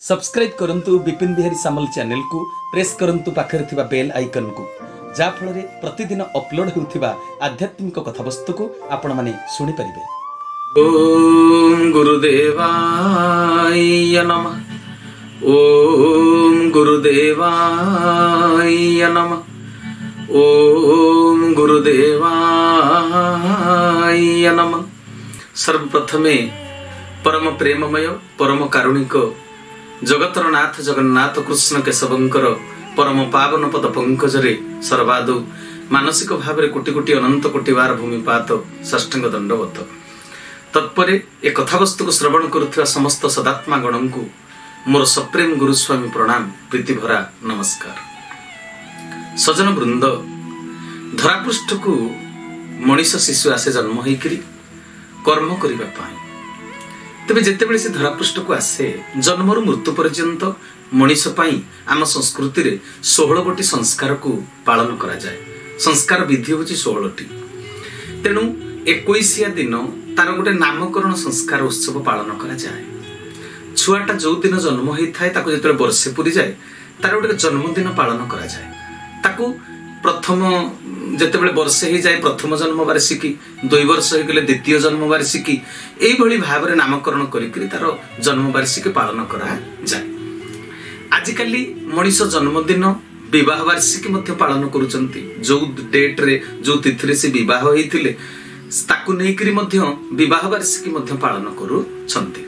Subscribe करंतु विपिन बिहारी सामल channel को press करंतु पाखरे थिबा बेल आइकन को जा फଳରେ प्रतिदिन अपलोड होउथिबा आध्यात्मिक कथावस्तु को आपण माने सुनि परिबे। ओम गुरुदेवाय नमः। ओम गुरुदेवाय नमः। ओम गुरुदेवाय नमः। सर्वप्रथमे परम प्रेममय परम कारुणिक जगतर नाथ जगन्नाथ कृष्ण केशवंकर परम पावन पद पंकजरे सर्वादौ मानसिक भाव कोटि कोटि अनंत कोटि बार भूमिपात साष्टांग दंडवत तत्परे ए कथावस्तु को श्रवण करुथिबा समस्त सदात्मा गण को मोर सप्रेम गुरुस्वामी प्रणाम प्रीति भरा नमस्कार। सजन वृंद धरापृष्ठ को मनीष शिशु आसे जन्म होइकरी कर्म करिबा पाई। तेबे जेतेबेले से धरापृष्ठ को आसे जन्मरु मृत्यु पर्यंत मनीष पाई आम संस्कृति रे 16 गोटी संस्कार को पालन करा जाए। संस्कार विधि होची 16 टी। तेणु 21 दिन तार गोटे नामकरण संस्कार उत्सव पालन करा जाए। छुआटा जो दिन जन्म होई थाए ताको जेतेबेले वर्षे पूरी जाए तार गोटे जन्मदिन पालन करा जाए। ताको प्रथम जेतेबेले वर्षे ही जाए प्रथम जन्म वार्षिकी 2 वर्ष हो गले द्वितीय जन्म वार्षिकी एई भली भाबरे नामकरण करिकरी तार जन्म वार्षिकी पालन करा जाए। आजिकाली मनीष जन्मदिन विवाह वार्षिकी मध्य पालन करुचंती। जो डेट रे जो तिथि रे से विवाह होइथिले ताकु नेकरी मध्य विवाह वार्षिकी मध्य पालन करुचंती।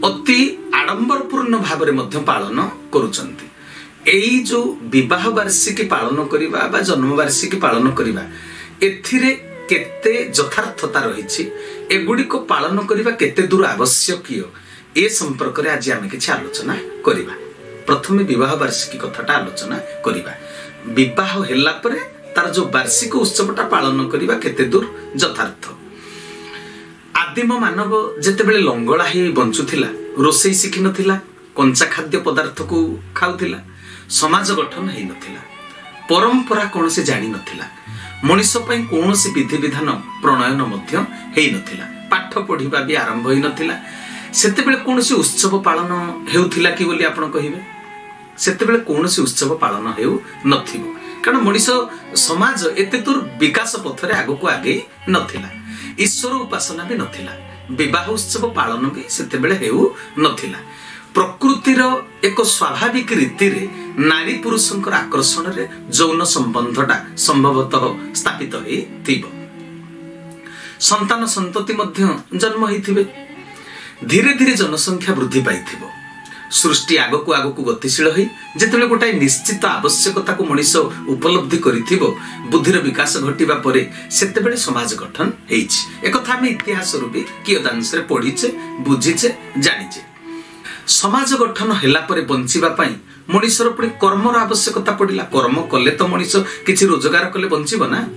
अति आडंबरपूर्ण भाबरे मध्य पालन करुचंती। एई जो विवाह वार्षिकी पालन करिबा बा जन्म वार्षिकी पालन करिबा एथिरे केते यथार्थता रहिछि एगुडी को पालन करिबा केते दूर आवश्यकीय ए संपर्क रे आज आमे किछि आलोचना करिबा। प्रथमे विवाह वार्षिकी कथाटा आलोचना करिबा। विवाह हेला परे तार जो वार्षिक उत्सवटा पालन करिबा केते दूर यथार्थ। आदिम मानव जेतेबेले लंगळा हे बंचुथिला रोसई शिखि नथिला कंचा खाद्य पदार्थ को खाउथिला समाज गठन हेई नथिला परंपरा कौन से जानी नथिला मनीष पई कौन से विधि विधान प्रणयन मध्य हेई नथिला पाठ पढ़िबा भी आरंभ होई नथिला। सेतेबेले कौन से उत्सव पालन हेउथिला कि बोली आपण कहिबे सेतेबेले कौन से उत्सव पालन हेउ नथिबो कारण मनीष समाज एते दूर विकास पथरे आगो को आगे नथिला। ईश्वर उपासना भी नथिला विवाह उत्सव पालन भी सेतेबेले हेउ नथिला। प्रकृतिर एक स्वाभाविक रीति रे नारी पुरुषंकर आकर्षण रे यौन संबंधटा संभवतः स्थापित होई थिबो। संतान संतति मध्य जन्म होइथिबे। धीरे धीरे जनसंख्या वृद्धि पाइथिबो। सृष्टि आगो को गतिशील होई जेतेबेले गोटाय निश्चित आवश्यकता को मनीष उपलब्धि करिथिबो बुद्धिर विकास घटिबा परे सेतेबेले समाज गठन हेइछि। एकथा हम इतिहास रू भी कियदांश रे पढिछे बुझिछे जानिछे। समाज गठन हेला परे बंचिबा पई मनीषर पुणी कर्मर आवश्यकता पड़िला। कर्म कले तो मनीष किछि रोजगार कले बंचिबो ना।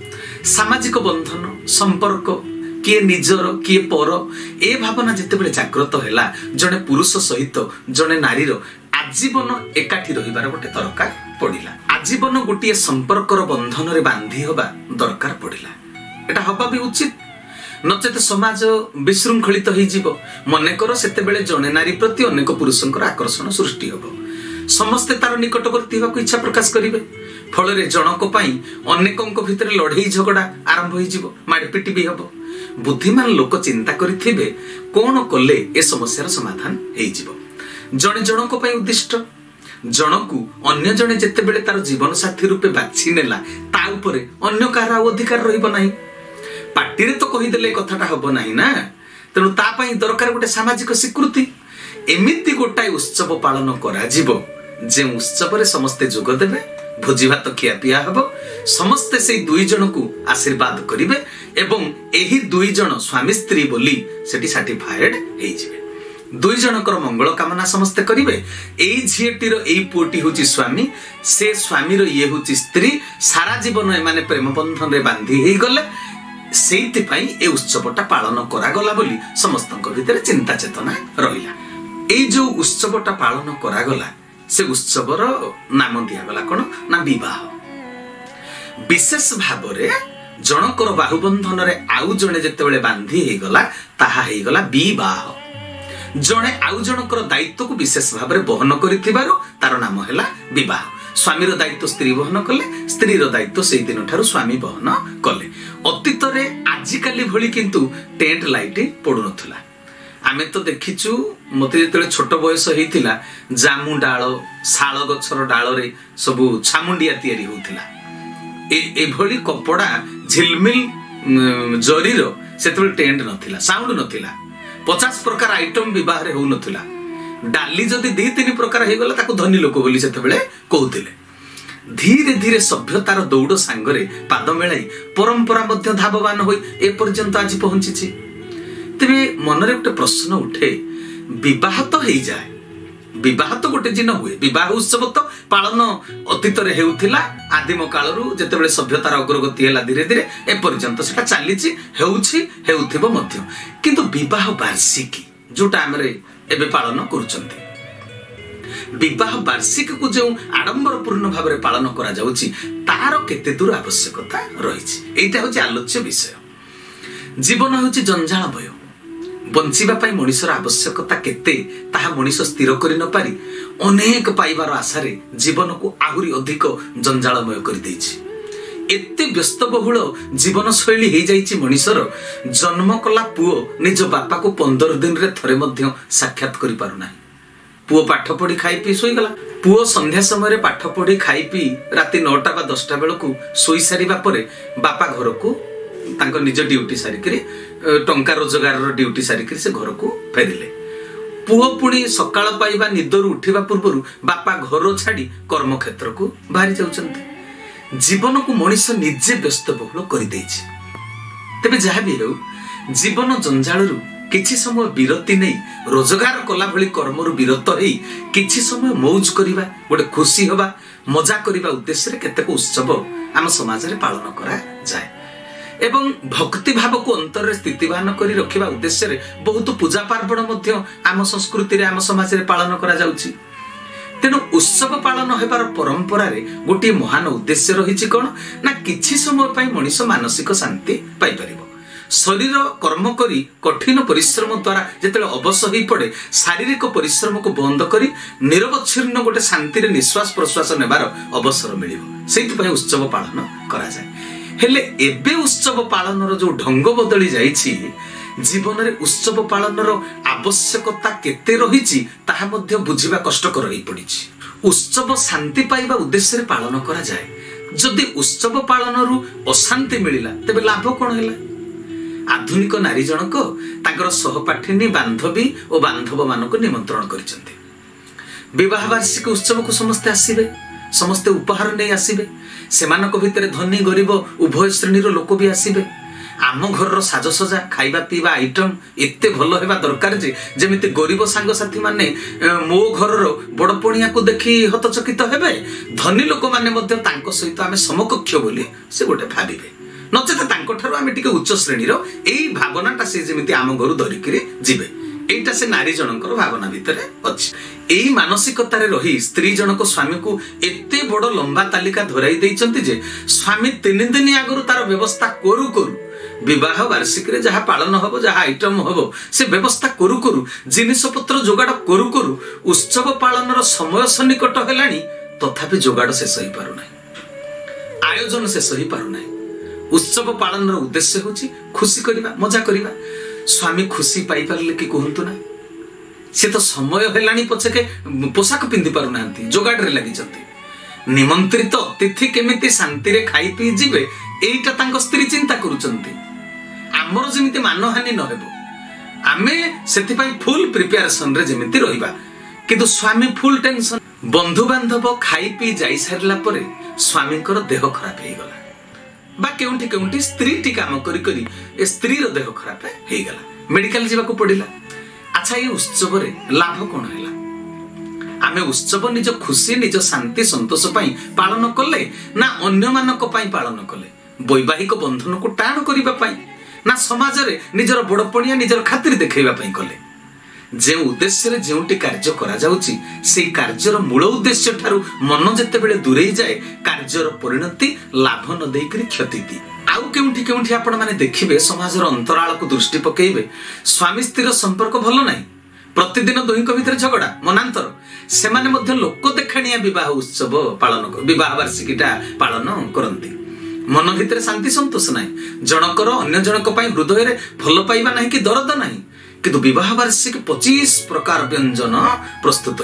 सामाजिक बंधन संपर्क किए निजर किए पर ए भावना जेतेबेले जागृत हेला जने पुरुष सहित जने नारीर आजीवन एकाठी रहिबार गोटे दरकार पड़िला। आजीवन गोटे संपर्कर बंधन रे बांधी होबा दरकार पड़िला। एटा होबा भी उचित नचेत समाज विशृंखलित हो जीव। मनेकर सेतेबेले जने नारी प्रति अनेक पुरुषंकर आकर्षण सृष्टि होबो। समस्ते तार निकटवर्ती होबाकू इच्छा प्रकाश करिवे। फଳରେ जनक पई अनेकंक भितर लढेई झगड़ा आरंभ होई जीव मारपिट भी होबो। बुद्धिमान लोक चिंता करिथिबे कोन कले ए समस्यार समाधान हेई जीव। जने जनक पई उद्दिष्ट जनकू अन्य जने जेतेबेले तार जीवन साथी रूपे बाछि नेला ता उपरे अन्य कार अधिकार रहिबो नाही। पार्टी रे तो कहिदेले कथाटा हबो नाही ना। तेणु ता पई दरकार गोटे सामाजिक स्वीकृति। एमिति गोटाय उत्सव पालन करा जीवो जे उत्सव रे समस्ते जोग देबे भोजी भात खिया पिया हबो समस्ते से 2 जन को आशीर्वाद करिवे एवं एही 2 जन स्वामी स्त्री बोली सेठी सर्टिफाइड हेई जिवे। 2 जनकर मंगल कामना समस्ते करिवे। एई झिएटीर एई पुटी होची स्वामी से स्वामीर ये होची स्त्री सारा जीवन ए माने प्रेम बंधन रे बांधी हेई गले सेइति पई ए उत्सवटा पालन करा गला बोली समस्तक भितर चिंता चेतना रहिला। एई जो उत्सवटा पालन करा गला से उत्सवर नाम दिया गला कोन ना विवाह। विशेष भाबरे जनकर बाहुबंधन रे आउ जने जेतेबेले बांधी हे गला ताहा हे गला विवाह। जणे आउ जनकर दायित्व को विशेष भाव में बहन करिथिबारु तार नाम हैला विवाह। स्वामीर दायित्व स्त्री बहन कले, स्त्रीर दायित्व से दिन ठारू स्वामी बहन कले। अतीत रे आजिकाली भली किंतु टेंट लाइट पड़ु नथला। आमे तो देखिचु मते जेतेले छोट बयस हेतिला जामु डाळ शाल गछर डाळ रे सब छामुंडिया तयारी होतिला। ए भली कपड़ा झिलमिल जरीर सेतेले टेंट नथिला, साउंड नथिला। 50 प्रकार आइटम विवाह रे हो नथिला। डाली जदि 2-3 प्रकार हे गला ताको धनी लोक बोली सेतेबेले कहउतिले। धीरे धीरे सभ्यतार दौड़ सांगरे पाद मेलाई परंपरा मध्य धाववान होई ए पर्यंत आज पहुंची। तेबे मनरे गोटे प्रश्न उठे, विवाह तो हो जाए, विवाह तो गोटे दिन हुए, विवाह उत्सव तो पालन अतीत रे हेउथिला आदिम कालरू जेतेबेले सभ्यतार अग्रगति हैला धीरे धीरे ए पर्यंत सेटा चालीची हेउछि हेउथिबो मध्य। किंतु विवाह वार्षिकी जोटा हमरे एबे पालन करूचंती, विवाह वार्षिक को जो आडंबरपूर्ण भाव में पालन करा जाउछि तार केते दूर आवश्यकता रहिछि एटा होछि आलोच्य विषय। जीवन होछि जंजालमय, बंचिबा पई मनुष्यर आवश्यकता केते ताहा मनुष्य स्थिर करि न पारि अनेक पाइबार आशारे जीवन को आहुरी अधिक जंजालमय कर दैछि। एते व्यस्तबहुल जीवन शैली हो जाइछि मनुष्यर जन्म कला पुओ निज बापा को 15 दिन रे थरे मध्य साक्षात करि पारु नाही। पुओ पाठ पढ़ी खाई पी सोई गला, पुओ संध्या समय पाठ पढ़ी खाई पी राति 9टा बा 10टा बेलू सोई सारिबा परे बापा घर को तांको निज ड्यूटी सारिकरी टंका रोजगार ड्यूटी सारिकरी से घर को फेरिले। पुओ पुणी सकाळ पाइबा निदर उठिबा पूर्वरु बापा घर छाड़ी कर्म क्षेत्र को बाहरी जाउचंती। जीवन को मनुष्य निजे व्यस्तबहुल कर देछि। तेबे जहा भी हो जीवन जंजालरू किछि समय विरति नहीं रोजगार कला भली कर्मरु विरत होई किछि समय मौज करिबा गोटे खुशी होबा मजा करिबा उद्देश्य रे केतेक उत्सव आम समाज रे पालन करा जाय एवं भक्ति भाव को अंतर रे स्थितिवान करी रखिबा उद्देश्य रे बहुत पूजा पार्वण मध्य आम संस्कृति रे आम समाज रे पालन करा जाउछि। तेणु उत्सव पालन हेबार परंपरा रे गोटे महान उद्देश्य रहिछि कोन ना किछि समय पई मनुष्य मानसिक शांति पाई परिबो। शरीर कर्म करी कठिन परिश्रम द्वारा जेतेले अवश्य होई पड़े शारीरिक परिश्रम को बंद करी निरवच्छिन्न गोटे शांति रे निश्वास प्रश्वास नेबार अवसर मिलिबो। सेति पई उत्सव पालन करा जाय। हेले एबे उत्सव पालनर जो ढंग बदली जाइछि जीवन रे उत्सव पालनर आवश्यकता केते रहिछि ताहा मध्य बुझिबा कष्टकर होई पड़िछि। उत्सव शांति पाइबा उद्देश्य रे पालन करा जाय। जदि उत्सव पालनरु अशांति मिलिला तेबे लाभ कोन हैला? आधुनिक नारी जनक तांकर सहपाठिनी बांधवी और बांधव मानक निमंत्रण करिसेंते। विवाह वार्षिक उत्सव को समस्ते आसीबे, समस्ते उपहार नहीं आसीबे। सेमानक भितरे धनी गरीब उभय श्रेणी लोक भी आसीबे। आम घर साजसजा खाइबा पीवा आइटम एते भल हेबा दरकार जे जेमिति गरीब सांग साथी माने मो घर बड़पणिया को देखि हतचकित हेबे, धनी लोक माने मध्य तांको सहित आमे समकक्ष बोली से गोटे भाबिबे। नचेत तांको ठारू आमे टिके उच्च श्रेणीर एई भावनाटा से जेमिति आम घर धरिकिरे जिबे एटा से नारी जनकर भावना भितरे अछि। एई मानसिकतारे रही स्त्री जनक स्वामी को एते बड़ लंबा तालिका धराई दैचंती जे स्वामी 3 दिन आगरु तार व्यवस्था करू करू विवाह वार्षिक रे जहा पालन हबो जहा आइटम हबो से व्यवस्था करू करू जिनिस पत्र जोगाड़ करू करू उत्सव पालनर समय सन्निकट हेलानी तथापि जोगाड़ शेष होई पारु नाही, आयोजन शेष होई पारु नाही। उत्सव पालनर उद्देश्य होछि खुशी करिबा मजा करिबा। स्वामी खुशी पाई पारले कि कहंतु ना से तो समय हेलानी पछके पोशाक पिंधि पारु नांती जोगाड़ रे लागि जंती। निमंत्रित अतिथि केमिति शांति रे खाई पी जिबे एइटा तांको स्त्री चिंता करूचंती। हमर जेमिति मानहानि न हेबो आमे सेति पई फुल प्रिपरेशन रे जेमिति रहिबा, किंतु स्वामी फुल टेंशन। बंधु बांधव खाई पी जाई सारला परे स्वामीकर देह खराब हे गला बा केउंठी केउंठी स्त्री टी काम करी करी ए स्त्री रो देह खराब हे गला, मेडिकल जीवा को पड़िला। अच्छा ये उत्सव रे लाभ कोन हैला? आमे उत्सव निज खुशी निज शांति संतोष पई पालन कले ना अन्य मानक पई पालन कले? वैवाहिक बंधन को टाण करिबा पई ना समाज रे निजर बड़पणिया निजर खातिर देखैबा पई कले? जे उद्देश्य रे जेउटी कार्य करा जाउची सेई कार्यर मूल उद्देश्य ठारू मन जेते बेले दूरेई जाए कार्यर परिणति लाभ न देई करी क्षति दी। आउ केउंठी केउंठी आपण माने देखिबे समाजर अंतराल को दृष्टि पकेइबे स्वामी स्त्री संपर्क भलो नाही प्रतिदिन दुहिंक भितर झगड़ा मनांतर सेमाने मध्य लोक देखाणिया विवाह उत्सव पालन विवाह वार्षिकीटा पालन करती। मन भितर शांति संतोष ना जनकर अन्य जनक हृदय में भल पाइबा ना कि दरद ना किंतु विवाह वार्षिकी 25 प्रकार व्यंजन प्रस्तुत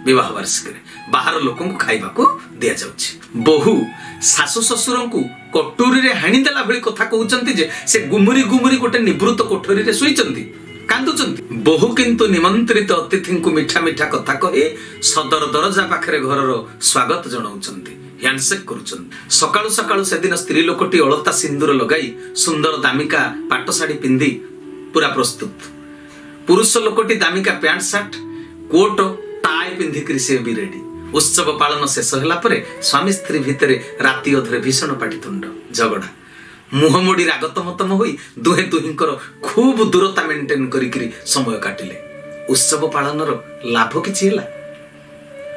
विवाह वार्षिकी बाहर लोक खाइबा को दिया जाउछि। बहु सासु ससुर को कटोरी रे हाणीदेला भली कथा कहउचंती जे से गुमुरी गुमुरी गोटे निवृत्त कोठरी रे सोइचंती कांदुचंती। बहु किंतु निमंत्रित अतिथि को मिठा मिठा कथा कहे सदर दरजा पाखरे घरर स्वागत जनाउचंती हैंडशेक करुचंती। सकाळु सकाळु से दिन स्त्री लोकटी अलता सिंदूर लगाई सुंदर दामिका पाट साड़ी पिंदी पूरा प्रस्तुत। पुरुष लोकटी दामिका पैंट शर्ट कोट टाई पिंधिक से भी रेडी। उत्सव पालन शेष होला परे स्वामी स्त्री भितर राति अधरे भीषण पाटितुंड झगड़ा मुह मोड़ी रागतमतम होई दुहे दुहिंकर खूब दूरता मेंटेन करिकरी समय काटिले। उत्सव पालनर लाभ किछि होला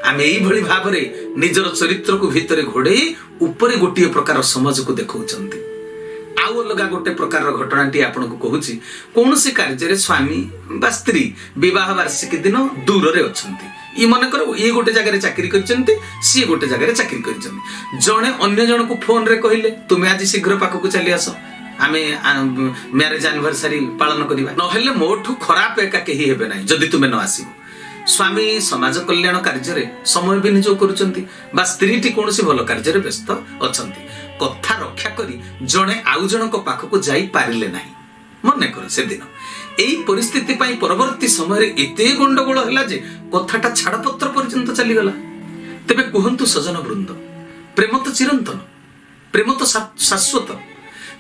आमे एई भली भाबरे निजर चरित्र को भितरे घोड़े ऊपर गोटे प्रकार समाज को देखौचंती। आउ अलगा गोटे प्रकार घटनाटी आपन को कहूची कौन से कार्य स्वामी बा स्त्री विवाह वार्षिकी दिन दूर रे अछंती। ई मन करो ये गोटे जगह चाकरी करचंती सी गोटे जगह चाकरी करचंती। जणे अन्य जन को फोन रे कहिले तुमे आज शीघ्र पाख को चली आसो आमे मैरिज एनिवर्सरी पालन करिबा नहेले मोठू खराब एका केही हेबे नाही जदि तुमे न आसीबो। स्वामी समाज कल्याण कार्य रे समय विनियोग करूचंती बा स्त्रीटी कोनसी भल कार्य रे व्यस्त अछंती कथा रक्षा करी जणे आउ जनक पाख को जाई पारिले नाही। मन कर से दिन एई परिस्थिति पाई परवर्ती समय रे एते गंडगोल हैला जे कथाटा छाड़पत्र पर्यंत चली गला। तेबे कुहंतु सजन वृंद प्रेम तो चिरंतन प्रेम तो शाश्वत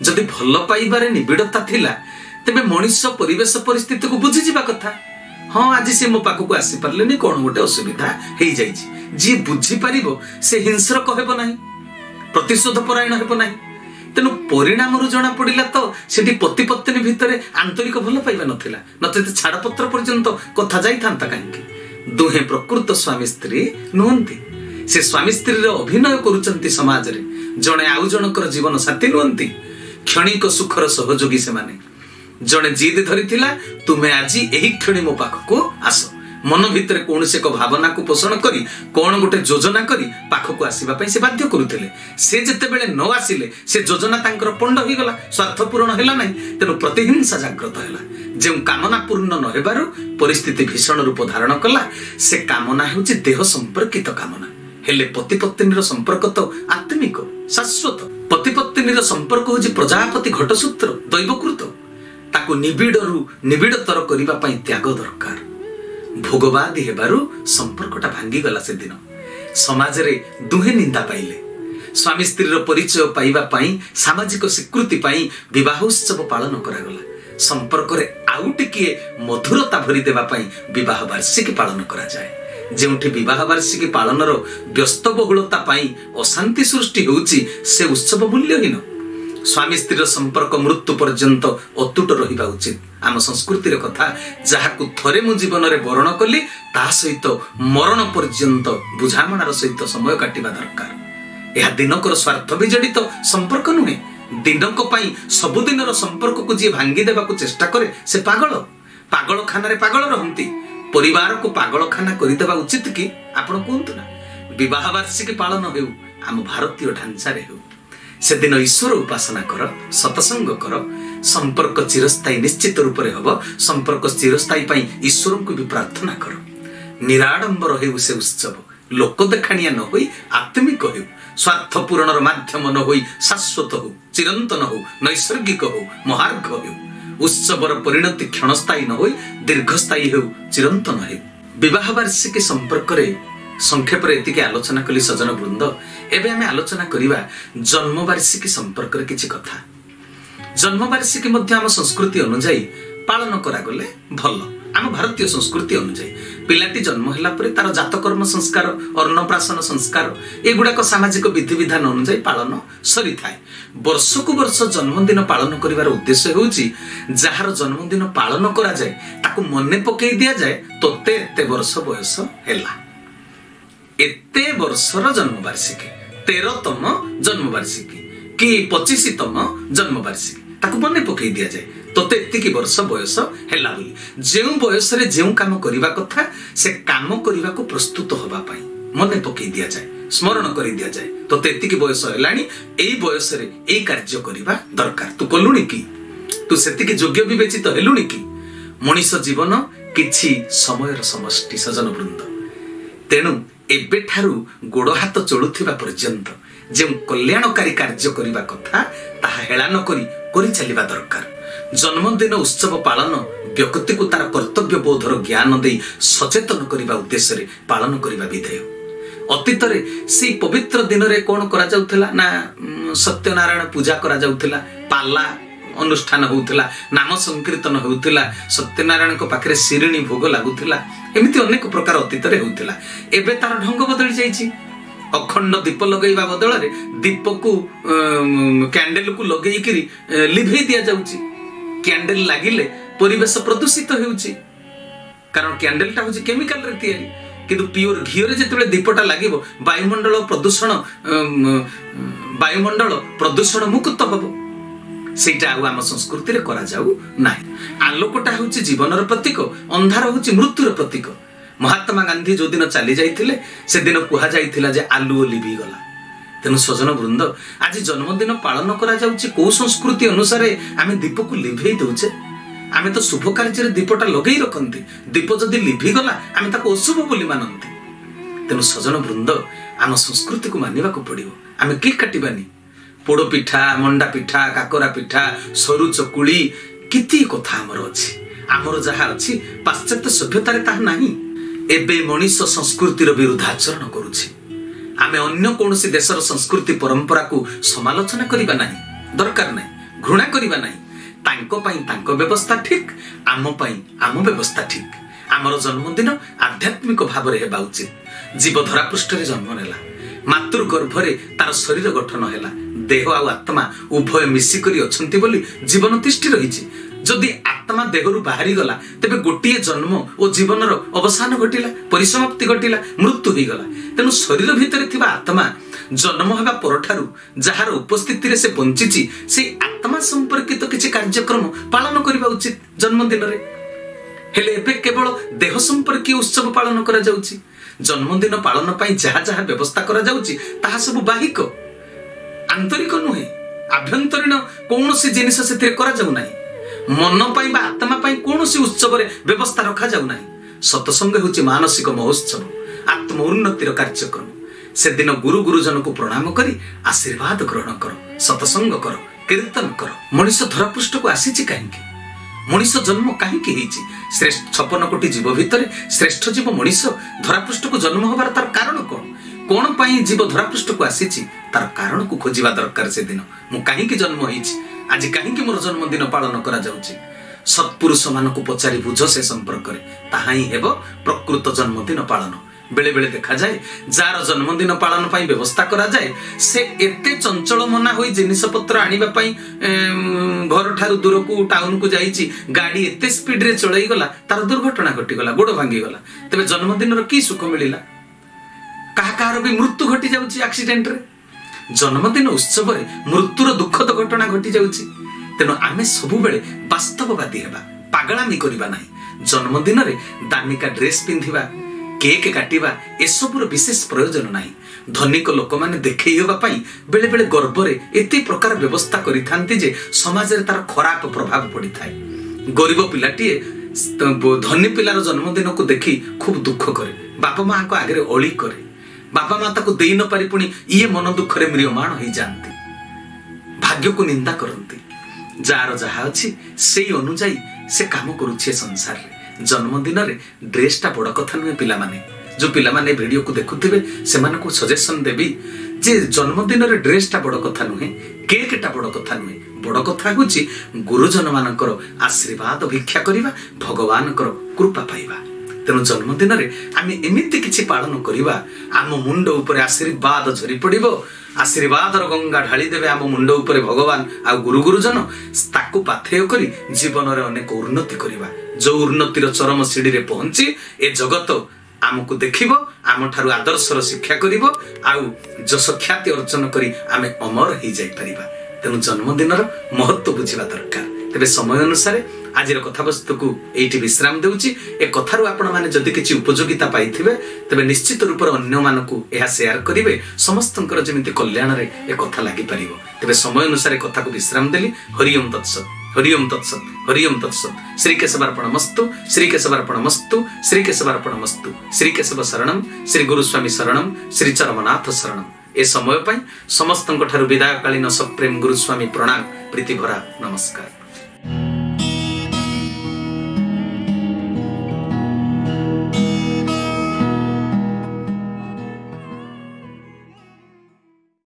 जदि भल पाइबारे निबिड़ता थिला तेबे मनुष्य परिवेश परिस्थिति को बुझी जिबा कथा। हाँ आज से मो पाखक आसी पारलेनी कौन गोटे असुविधा हेई जाइछि जी बुझी पारिबो से हिंस्र कहबो नाही प्रतिशोध परायण हेबो नाही। तेणु परिणाम जना पड़ा तो सेठी पति पत्नी भितर आंतरिक भल पाइबा नथिला नते छाड़पत्र पर्यंत कथा जाई थांता काहेकि दुहे प्रकृत स्वामी स्त्री नुहंती। से स्वामी स्त्री रे अभिनय करूचंती समाज रे जणे आउ जनकर जीवन साथी नुहंती क्षणिक सुखर सहयोगी से माने। जणे जिद धरिथिला तुमे आजी एही क्षणी मो पाखको आसो मन भितर कौन से भावना को पोषण करी कौन गोटे योजना करी पाखक आसीबा पई से बाध्य करुथिले। से जेते बेले न आसिले से योजना तांकर पंड होई गला स्वार्थ पूर्ण हैला नै तेनु प्रतिहिंसा जागृत हैला। जे कामना पूर्ण न हेबारु परिस्थिति भीषण रूप धारण कला से कामना हेउची देह संपर्कित कामना हेले पति पत्नीर संपर्क तो आत्मिक शाश्वत। पति पत्नीर संपर्क होची प्रजापति घटसूत्र दैवकृत ताकू निबिड़रू निबिड़तर करिबा पई त्याग दरकार। भोगवादी हेबारु संपर्कटा भांगी गला से दिन समाज रे दुहे निंदा पाइले। स्वामी स्त्री रो परिचय पाइबा पाई सामाजिक स्वीकृति पाई विवाह उत्सव पालन करा गला। संपर्क रे आउ टिकिए मधुरता भरी देबा पाई विवाह वार्षिकी पालन करा जाए। जेउठी विवाह वार्षिकी पालनर व्यस्त बहुलता पाई अशांति सृष्टि होउची से उत्सव मूल्यहीन। स्वामी स्त्री संपर्क मृत्यु पर्यंत अतुट रहिबा उचित। आम संस्कृतिर कथा जहाकु थरे मु जीवन रे वर्ण कली ता सहित मरण पर्यंत बुझामणार सहित समय काटिबा दरकार। यह दिनकर स्वार्थ विजड़ित संपर्क नुहे। दिनक पई सबुदिनर संपर्क को जी भांगी देबा को चेष्टा करे से पागल पागल खाना रे पागल रहंती। परिवार को पागल खाना करि देबा उचित कि आपण कोंतु ना। विवाह वार्षिकी पालन हेउ आम भारतीय ढांचा रे हेउ से दिन ईश्वर उपासना कर सत्संग कर संपर्क चिरस्थायी निश्चित रूप से हम संपर्क चिरस्थायी पाई ईश्वर को भी प्रार्थना कर। निराडंबर हेउ से उत्सव लोक देखाणिया न होई आत्मिक हेउ स्वार्थ पूरणर माध्यम न होई शाश्वत हो चिरंतन हो नैसर्गिक हो महार्घ हेउ उत्सवर परिणति क्षणस्थायी न होई दीर्घस्थायी हेउ चिरंतन हेउ। विवाह वार्षिकी संपर्क रे संक्षेप एतिके आलोचना कली सजन वृंद। एबे आमे आलोचना करिबा जन्म वार्षिकी संपर्क रे किछि कथा। जन्म वार्षिकी मध्य आम संस्कृति अनुसायी पालन करा गले भल। आम भारतीय संस्कृति अनुसायी पिलाटी जन्म होला परे तार जातकर्म संस्कार अन्नप्राशन संस्कार एगुड़ाक सामाजिक विधि विधान अनुसायी पालन सरी थाए। वर्ष को वर्ष जन्मदिन पालन करिवार उद्देश्य होउची जहार जन्मदिन पालन करा जाय ताकू मने पकेई दिया जाय तोते एते वर्ष बयस हैला एते वर्षर जन्म वार्षिकी 13तम जन्म वार्षिकी कि 25तम जन्म वार्षिकी ताकू मने पकेई दिया जाए तोते एतिकी वर्ष बयस हैला बोली जो बयस रे जो काम करबा कथा से काम करबा को प्रस्तुत होबा पाई मने पकई दिया जाए स्मरण कर दिया जाए तोते एतिकी बयस हैलानी एई बयस रे एई कार्य करबा दरकार तू कलुनी की तू सेतिकी योग्य विवेचित हेलुनी की मनीष जीवन किछि समयर समष्टि सजन वृंद तेणु एबे ठारू गोड़ हाथ चलुथिबा पर्यंत जे कल्याणकारी कार्य करबा कथा ताहा हेला न करी चलिबा दरकार जन्मदिन उत्सव पालन व्यक्ति को तार कर्तव्य बोधर ज्ञान दे सचेतन करबा उद्देश्य रे पालन करबा विधेय अतीत रे से पवित्र दिन रे कोन करा जाउथला ना सत्यनारायण पूजा करा जाउथला पाला अनुष्ठान होउथला नाम संकीर्तन होउथला सत्यनारायण को पाखरे शिरिणी भोग लागुथला एमिति अनेक प्रकार अतीत रे होउथला एबे तार ढंग बदली जाईछि अखंड दीप लगेଇବା बदल रे दीप को कैंडल को लगेई करी लिभेई दिया जाउछि कैंडल लागिले परिवेश प्रदूषित हेउछि कारण कैंडल टा होछि केमिकल रे तयारी किंतु प्योर घी रे जेतबे दीपटा लागिबो वायुमंडल प्रदूषण मुक्त हबो सेटा आम संस्कृति रे करा जाऊ नाही आलोकटा होछि जीवनर प्रतीक अंधार होछि मृत्युर प्रतीक महात्मा गांधी जो दिन चली जाइथिले से दिन कुहा जाइथिला जे आलुओ लिभि गला तेनु सजन वृंद आज जन्मदिन पालन करा जाउछि को संस्कृति अनुसार आमे दीप को लिभेई दउछे आमे तो शुभ कार्य रे दीपटा लगेई रखंती दीप जदि लिभि गला आमे ताको अशुभ बोली मानंती तेनु सजन वृंद आम संस्कृति को मानिबा को पड़िबो आमे की काटिबानी पोड़ पिठा मंडा पिठा काकरा पिठा सरू चकुली किती कथा हमर अछि हमर जहा अछि पाश्चात्य सभ्यता रे ताहा नाही एबे मनीष संस्कृतिर विरुद्धाचरण करुछि आमे अन्य कोनोसी देशर संस्कृति परंपरा को समालोचना करिबा नाही दरकार नाही घृणा करिबा नाही तांको पई तांको व्यवस्था ठीक आम पई आम व्यवस्था ठीक हमर जन्मदिन आध्यात्मिक भाव रे हेबा उचित जीव धरा पृष्ठ रे जन्म नेला मातृ गर्भ रे तार शरीर गठन हेला देह आ आत्मा उभय मिसी करी अछंती बोली जीवन तिष्ठि रहिछि जदि आत्मा देहरु बाहरी गला तबे गोटिए जन्म और जीवनर अवसान घटिला परिसमाप्ति घटिला मृत्यु हो गला तेनु शरीर भितर थिबा आत्मा जन्म हेबा परठारु जहार उपस्थिति रे से बंचिछि से आत्मा संपर्कित किछि कार्यक्रम पालन करिबा उचित जन्मदिन रे हेले एबे केवल देह संपर्कीय उत्सव पालन करा जाउछि जन्मदिन पालन पई जहा जहा व्यवस्था करा जाउछि ताहा सब बाहिक आंतरिक नुहे आभ्यंतरीण कौनसी जिनिस सेथिरे करा जाउ नाही मन पाई बा आत्मा पाई कौनसी उत्सव रे व्यवस्था रखा जाउ नाही सत्संग होछि मानसिक महोत्सव आत्म उन्नतिर कार्यक्रम से दिन गुरु गुरुजन को प्रणाम करी आशीर्वाद ग्रहण करो सत्संग करो कीर्तन करो मनीष धरापृष्ठ को आसीछि काहेकि मनीष जन्म काहेकि हेछि श्रेष्ठ 56 कोटी जीव भितर श्रेष्ठ जीव मनीष धरापृष्ठ को जन्म होबार तार कारण कोन पाई जीव धरापृष्ठ को आसीछि तार कारण को खोजिबा दरकार से दिन मु काहेकि जन्म हेछि आज काहेकि मोर जन्मदिन पालन करा जाउछि सत्पुरुष मान को पचारि बुझ से संपर्क रे ताहा ही हेबो प्रकृत जन्मदिन पालन बेले बेले देखा जाए जार जन्मदिन पालन पाई व्यवस्था करा जाए से एते चंचल मना होई जिनिस पत्र आनिबा पाई घर ठारू दूर को टाउन को जाईची गाड़ी एते स्पीड रे चलाई गला तार दुर्घटना घटी गला गोड़ भांगी गला तबे जन्मदिन रो की सुख मिलिला काहाकार भी मृत्यु घटी जाउची एक्सीडेंट रे जन्मदिन उत्सव रे मृत्युर दुखद घटना घटी जाउची तेनो आमे सब बेले वास्तववादी हेबा पागलामी करिबा नाही जन्मदिन रे दामिका ड्रेस पिंधिबा केक काटिबा एसबुर विशेष प्रयोजन नाही धनिक लोक माने देखै हेबा पई बेले बेले गर्व रे एते प्रकार व्यवस्था करिथांती जे समाज रे तार खराब प्रभाव पड़ी थाए गरीब पिलाटीए धनी पिलार जन्मदिन को देखि खूब दुख करे बापा मां को आगे अली करे बापा माता को देई न पारि पुनी ये मन दुख रे म्रियमाण होई जानती भाग्य को निंदा करंती जार जहा अछि सेई अनुजाई से काम करूछे संसार रे जन्मदिन रे ड्रेसटा बड़ कथा नुहे पिला माने जो पिला माने वीडियो को देखुथिबे से माने को सजेशन देबी जे जन्मदिन रे ड्रेसटा बड़ कथा नुहे केकटा बड़ कथा नुहे बड़ कथा होची गुरुजन मानकर आशीर्वाद भिक्षा करिबा भगवानकर कृपा पाइबा तेणु जन्मदिन रे आमे एमिति किछि पालन करिबा आम मुंड ऊपर आशीर्वाद झरी पड़िबो आशीर्वादर गंगा ढाली देवे आम मुंड ऊपर भगवान आ गुरु गुरुजन ताकू पाथेय करी जीवन रे अनेक उन्नति करिबा जो उन्नतिर चरम सीढ़ी रे पहुंची ए जगत आमको देखिबो आम ठारू आदर्शर शिक्षा करिबो आउ जस ख्याति अर्जन करी आमे अमर ही जाई परिबा तेणु जन्मदिनर महत्व बुझिबा दरकार तेबे समय अनुसार आज कथावस्तु को ये विश्राम देउची ए कथारु आपण माने जदि किछि उपयोगिता पाइथिबे तेबे निश्चित रूप अन्य मानकु एहा शेयर करिवे समस्तंकर जेमिति कल्याण रे ए कथा लागि परिबो तेबे समय अनुसार कथा को विश्राम देली हरिओम तत्सत हरिओम तत्सत हरिओम तत्सत श्री केशवार्पणमस्तु श्री केशवार्पणमस्तु श्री केशवार्पणमस्तु श्री केशव शरणम श्री गुरुस्वामी शरणम श्री चरमनाथ शरणम ए समय पई समस्तंक ठारु विदायकालीन सप्रेम गुरुस्वामी प्रणाम प्रीति भरा नमस्कार।